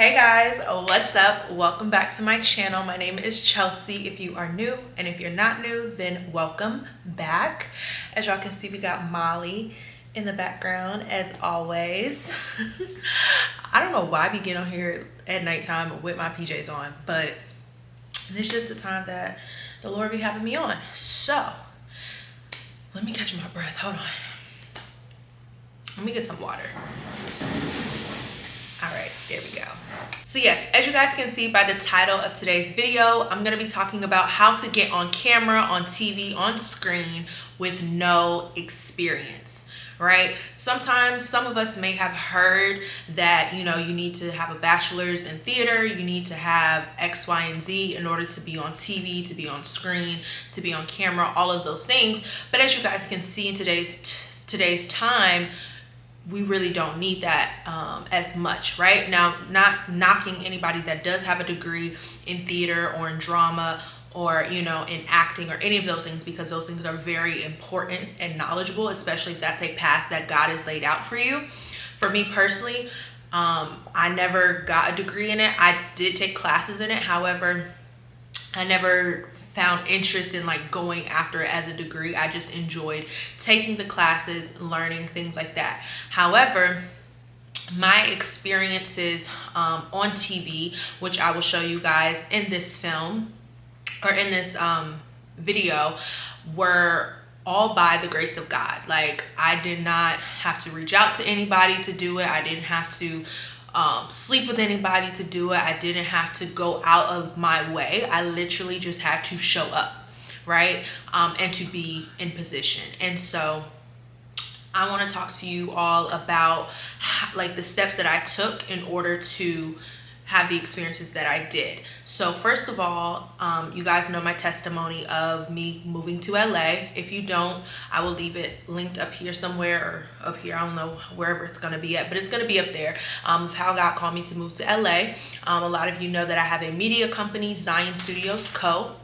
Hey guys, what's up? Welcome back to my channel. My name is Chelsea if you are new, and if you're not new, then welcome back. As y'all can see, we got Molly in the background as always. I don't know why I be getting on here at nighttime with my PJs on, but it's just the time that the Lord be having me on. So, let me catch my breath. Hold on. Let me get some water. All right, there we go. So yes, as you guys can see by the title of today's video, I'm gonna be talking about how to get on camera, on TV, on screen with no experience, right? Sometimes some of us may have heard that, you need to have a bachelor's in theater, you need to have X, Y, and Z in order to be on TV, to be on screen, to be on camera, all of those things. But as you guys can see in today's time, we really don't need that as much, right? Now, not knocking anybody that does have a degree in theater or in drama or, in acting or any of those things, because those things are very important and knowledgeable, especially if that's a path that God has laid out for you. For me personally, I never got a degree in it. I did take classes in it. However, I never found interest in going after it as a degree. I just enjoyed taking the classes, learning things like that. However, my experiences on TV, which I will show you guys in this film or in this video, were all by the grace of God. I did not have to reach out to anybody to do it. I didn't have to sleep with anybody to do it. I didn't have to go out of my way. I literally just had to show up, right? And to be in position. And so I want to talk to you all about the steps that I took in order to have the experiences that I did. So first of all, you guys know my testimony of me moving to LA. If you don't, I will leave it linked up here somewhere, or up here, I don't know, wherever it's gonna be at, but it's gonna be up there, of how God called me to move to LA. A lot of you know that I have a media company, Zion Studios Co.,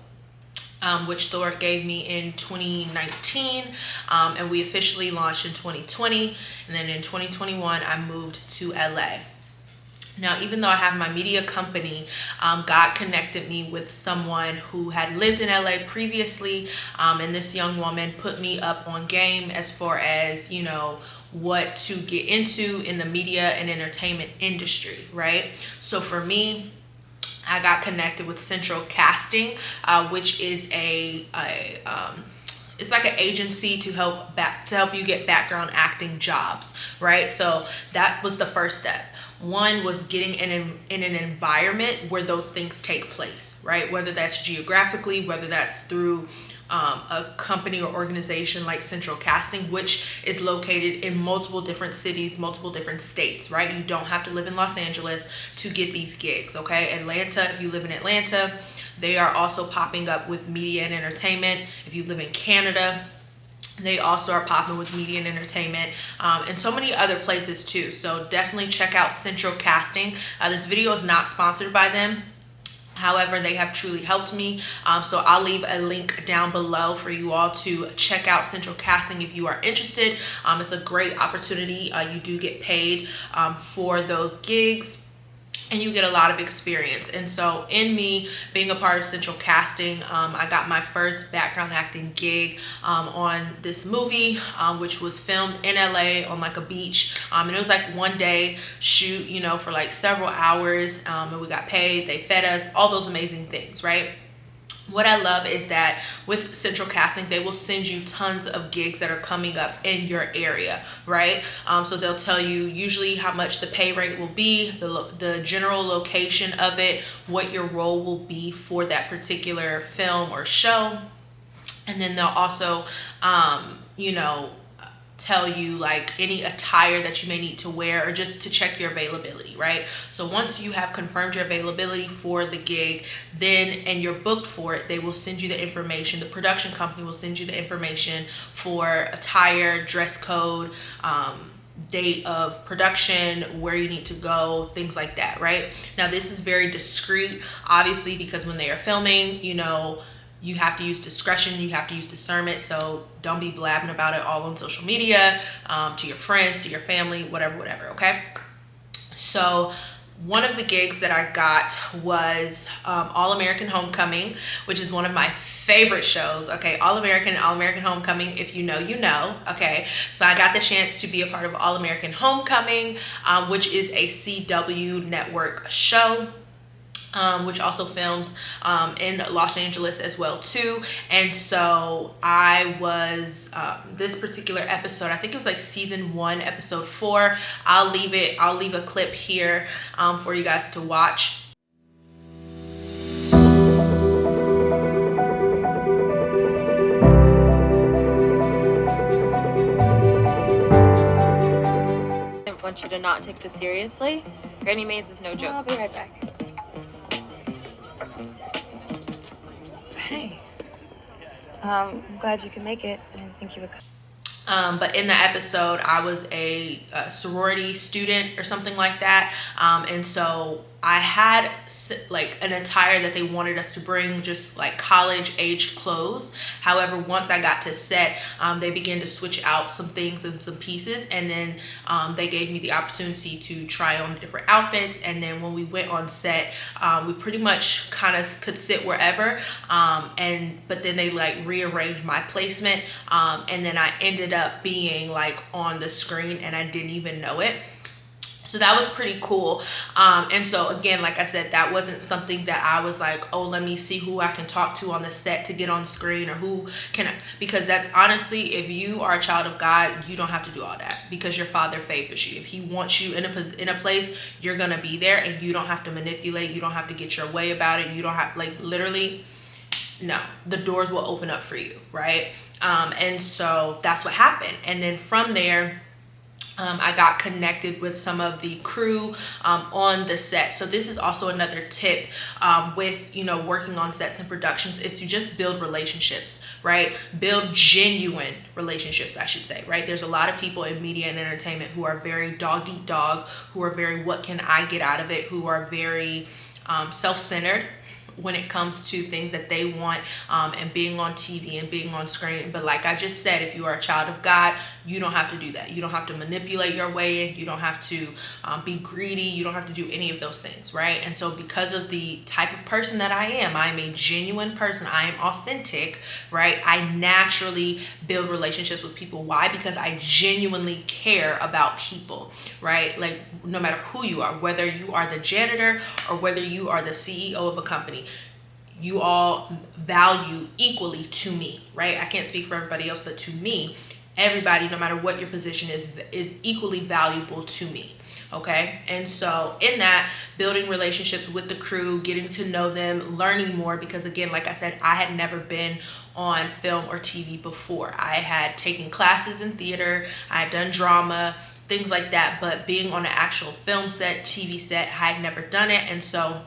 which the Lord gave me in 2019, and we officially launched in 2020, and then in 2021, I moved to LA. Now, even though I have my media company, God connected me with someone who had lived in LA previously, and this young woman put me up on game as far as, what to get into in the media and entertainment industry, right? So for me, I got connected with Central Casting, which is it's like an agency to help you get background acting jobs, right? So that was the first step. One was getting in an environment where those things take place, right? Whether that's geographically, whether that's through a company or organization like Central Casting, which is located in multiple different cities, multiple different states, right? You don't have to live in Los Angeles to get these gigs, okay? Atlanta, if you live in Atlanta, they are also popping up with media and entertainment. If you live in Canada, they also are popping with media and entertainment, and so many other places too. So definitely check out Central Casting. This video is not sponsored by them. However, they have truly helped me. So I'll leave a link down below for you all to check out Central Casting if you are interested. It's a great opportunity. You do get paid for those gigs, and you get a lot of experience. And so in me being a part of Central Casting, I got my first background acting gig on this movie, which was filmed in LA on a beach. And it was one day shoot, for several hours, and we got paid, they fed us, all those amazing things, right? What I love is that with Central Casting, they will send you tons of gigs that are coming up in your area, right? So they'll tell you usually how much the pay rate will be, the general location of it, what your role will be for that particular film or show. And then they'll also, tell you any attire that you may need to wear, or just to check your availability, right? So once you have confirmed your availability for the gig, and you're booked for it, they will send you the information. The production company will send you the information for attire, dress code, date of production, where you need to go, things like that, right? Now this is very discreet, obviously, because when they are filming, you have to use discretion, you have to use discernment, so don't be blabbing about it all on social media, to your friends, to your family, whatever, okay? So One of the gigs that I got was All American Homecoming, which is one of my favorite shows. Okay, All American and All American Homecoming, if you know, you know. Okay, so I got the chance to be a part of All American Homecoming, which is a CW network show. Which also films in Los Angeles as well too. And so I was this particular episode, I think it was like season 1 episode 4. I'll leave a clip here for you guys to watch. I want you to not take this seriously. Granny Mays is no joke. I'll be right back. Hey. I'm glad you could make it. I didn't think you would come. But in the episode, I was a sorority student or something like that. And so I had like an attire that they wanted us to bring, just like college age clothes. However, once I got to set, they began to switch out some things and some pieces. And then they gave me the opportunity to try on different outfits. And then when we went on set, we pretty much kind of could sit wherever. But then they like rearranged my placement. And then I ended up being like on the screen and I didn't even know it. So that was pretty cool. And so again, like I said, that wasn't something that I was like, oh, let me see who I can talk to on the set to get on screen, or who can, because that's honestly, if you are a child of God, you don't have to do all that, because your Father favors you. If he wants you in a place, you're going to be there, and you don't have to manipulate. You don't have to get your way about it. You don't have, like, literally, no, the doors will open up for you, right? And so that's what happened. And then from there, I got connected with some of the crew on the set. So this is also another tip with, you know, working on sets and productions, is to just build relationships, right? Build genuine relationships, I should say, right? There's a lot of people in media and entertainment who are very dog eat dog, who are very what can I get out of it, who are very self-centered when it comes to things that they want, and being on TV and being on screen. But like I just said, if you are a child of God, you don't have to do that. You don't have to manipulate your way in. You don't have to be greedy. You don't have to do any of those things, right? And so because of the type of person that I am a genuine person. I am authentic, right? I naturally build relationships with people. Why? Because I genuinely care about people, right? Like, no matter who you are, whether you are the janitor or whether you are the CEO of a company, you all value equally to me, right? I can't speak for everybody else, but to me, everybody, no matter what your position is equally valuable to me. Okay. And so in that, building relationships with the crew, getting to know them, learning more, because again, like I said, I had never been on film or TV before. I had taken classes in theater, I had done drama, things like that, but being on an actual film set, TV set, I had never done it. And so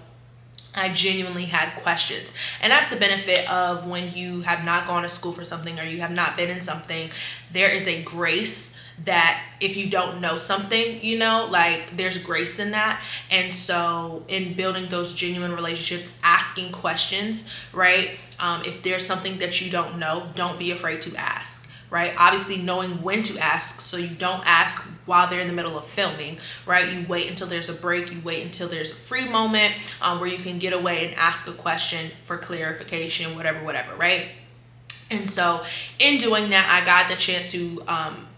I genuinely had questions. And that's the benefit of when you have not gone to school for something, or you have not been in something. There is a grace that if you don't know something, you know, like, there's grace in that. And so in building those genuine relationships, asking questions, right? If there's something that you don't know, don't be afraid to ask. Right? Obviously knowing when to ask, so you don't ask while they're in the middle of filming, right? You wait until there's a break, you wait until there's a free moment where you can get away and ask a question for clarification, whatever, right? And so in doing that, I got the chance to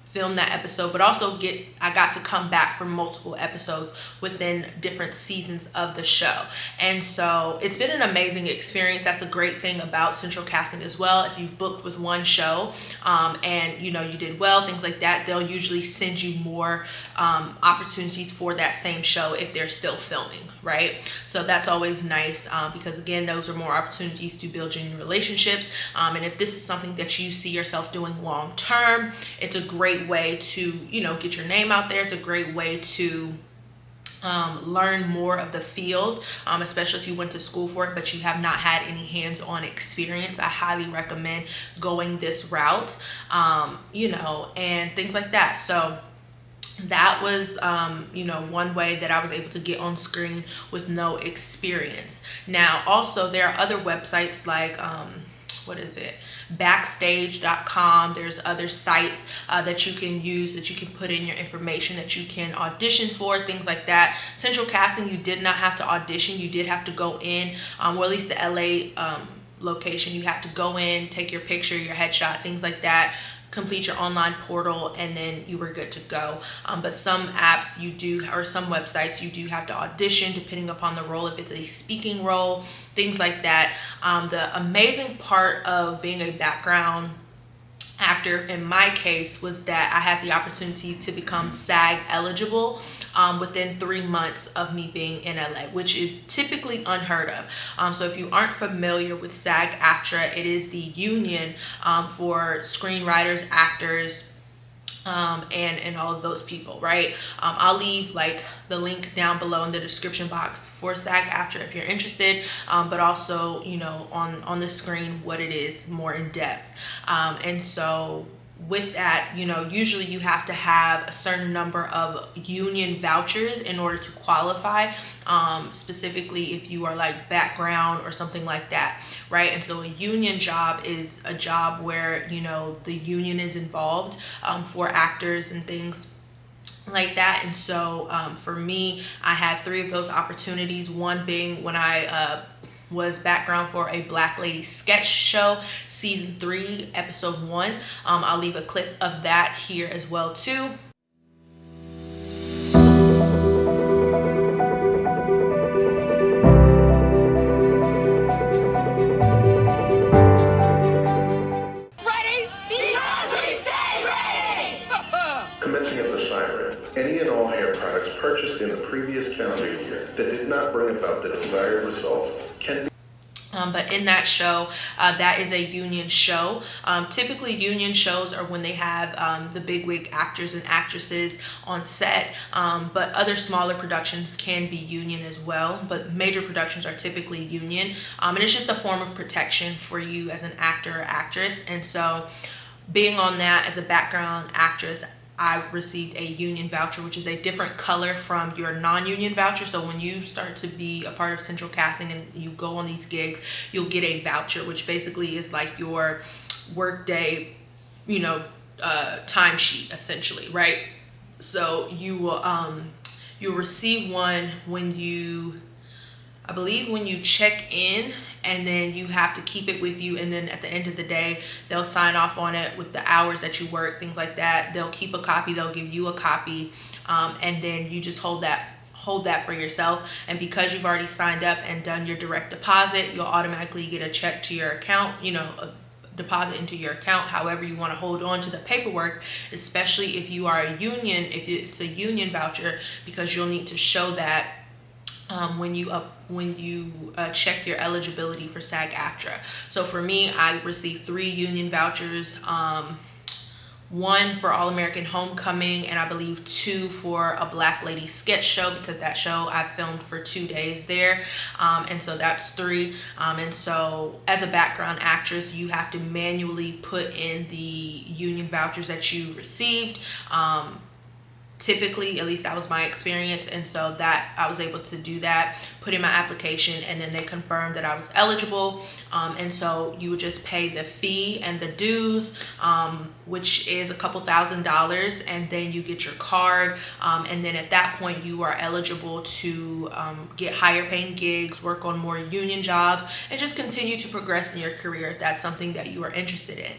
film that episode, but also I got to come back for multiple episodes within different seasons of the show. And so it's been an amazing experience. That's the great thing about central casting as well. If you've booked with one show and you know you did well, things like that, they'll usually send you more opportunities for that same show if they're still filming, right? So that's always nice because again, those are more opportunities to build genuine relationships. And if this is something that you see yourself doing long term, it's a great way to, you know, get your name out there. It's a great way to learn more of the field, especially if you went to school for it but you have not had any hands-on experience. I highly recommend going this route, you know, and things like that. So that was you know, one way that I was able to get on screen with no experience. Now also there are other websites like what is it, backstage.com. There's other sites that you can use, that you can put in your information, that you can audition for, things like that. Central Casting, you did not have to audition. You did have to go in, or at least the LA location. You have to go in, take your picture, your headshot, things like that, complete your online portal, and then you were good to go. But some apps you do, or some websites you do have to audition depending upon the role, if it's a speaking role, things like that. The amazing part of being a background actor in my case was that I had the opportunity to become SAG eligible within 3 months of me being in LA, which is typically unheard of. So if you aren't familiar with SAG-AFTRA, it is the union for screenwriters, actors, and all of those people, right? I'll leave like the link down below in the description box for SAG-AFTRA if you're interested, but also, you know, on the screen what it is more in depth. And so with that, you know, usually you have to have a certain number of union vouchers in order to qualify, specifically if you are like background or something like that, right? And so a union job is a job where, you know, the union is involved for actors and things like that. And so for me, I had 3 of those opportunities, one being when I was background for a Black Lady sketch show, season 3, episode 1. I'll leave a clip of that here as well too. Commencing at the siren, any and all hair products purchased in the previous calendar year that did not bring about the desired results can be. But in that show, that is a union show. Typically union shows are when they have the bigwig actors and actresses on set, but other smaller productions can be union as well, but major productions are typically union, and it's just a form of protection for you as an actor or actress. And so being on that as a background actress, I received a union voucher, which is a different color from your non-union voucher. So when you start to be a part of Central Casting and you go on these gigs, you'll get a voucher, which basically is like your workday, you know, timesheet essentially, right? So you will you'll receive one when you, I believe when you check in, and then you have to keep it with you, and then at the end of the day they'll sign off on it with the hours that you work, things like that. They'll keep a copy, they'll give you a copy, and then you just hold that for yourself. And because you've already signed up and done your direct deposit, you'll automatically get a check to your account, you know, a deposit into your account. However you want to hold on to the paperwork, especially if you are a union, if it's a union voucher, because you'll need to show that when you check your eligibility for SAG-AFTRA. So for me, I received 3 union vouchers, 1 for All American Homecoming, and I believe 2 for a Black Lady sketch show, because that show I filmed for 2 days there, and so that's 3. And so as a background actress, you have to manually put in the union vouchers that you received. Typically, at least that was my experience, and so that I was able to do that, put in my application, and then they confirmed that I was eligible. And so you would just pay the fee and the dues, which is a couple $1,000s, and then you get your card, and then at that point you are eligible to get higher paying gigs, work on more union jobs, and just continue to progress in your career if that's something that you are interested in.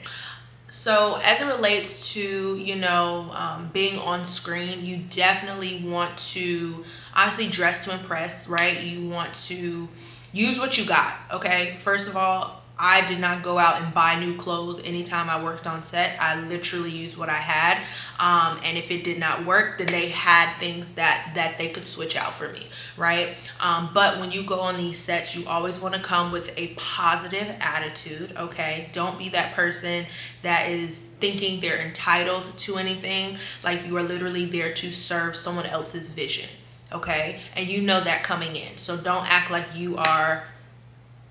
So as it relates to, you know, being on screen, you definitely want to obviously dress to impress, right? You want to use what you got, okay? First of all, I did not go out and buy new clothes anytime I worked on set. I literally used what I had, and if it did not work, then they had things that they could switch out for me, right? But when you go on these sets, you always want to come with a positive attitude, okay? Don't be that person that is thinking they're entitled to anything. Like, you are literally there to serve someone else's vision, okay? And you know that coming in. So don't act like you are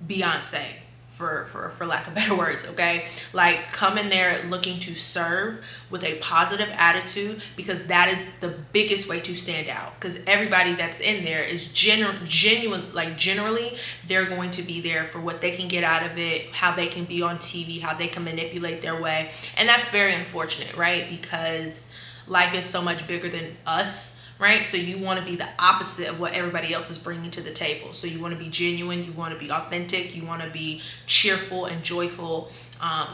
Beyonce, for lack of better words, okay? Like, come in there looking to serve with a positive attitude, because that is the biggest way to stand out. Because everybody that's in there is genuine, like generally they're going to be there for what they can get out of it, how they can be on TV, how they can manipulate their way. And that's very unfortunate, right? Because life is so much bigger than us, right? So you want to be the opposite of what everybody else is bringing to the table. So you want to be genuine, you want to be authentic, you want to be cheerful and joyful.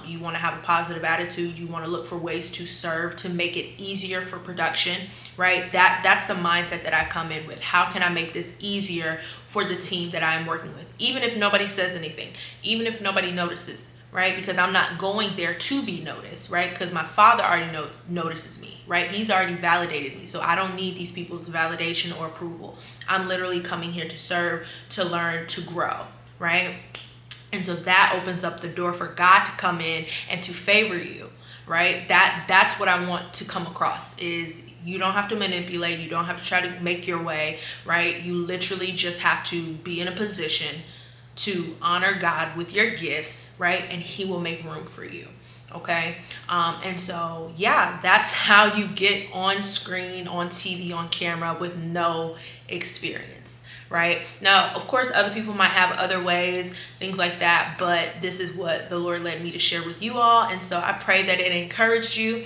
You want to have a positive attitude. You want to look for ways to serve, to make it easier for production, right? That's the mindset that I come in with. How can I make this easier for the team that I'm working with? Even if nobody says anything, even if nobody notices, right? Because I'm not going there to be noticed, right? Because my Father already notices me, right? He's already validated me. So I don't need these people's validation or approval. I'm literally coming here to serve, to learn, to grow, right? And so that opens up the door for God to come in and to favor you, right? That's what I want to come across, is you don't have to manipulate. You don't have to try to make your way, right? You literally just have to be in a position to honor God with your gifts, right? And he will make room for you. Okay. And so, yeah, that's how you get on screen, on TV, on camera with no experience, right? Now, of course, other people might have other ways, things like that, but this is what the Lord led me to share with you all. And so I pray that it encouraged you.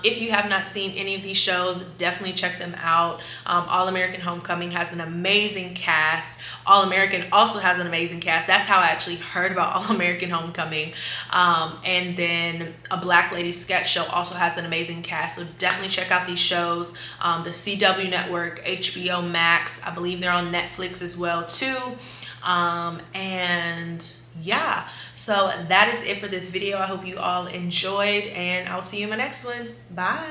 If you have not seen any of these shows, definitely check them out. All American Homecoming has an amazing cast. All American also has an amazing cast. That's how I actually heard about All American Homecoming. And then A Black Lady Sketch Show also has an amazing cast. So definitely check out these shows. The CW Network, HBO Max, I believe they're on Netflix as well too. And yeah, so that is it for this video. I hope you all enjoyed, and I'll see you in my next one. Bye.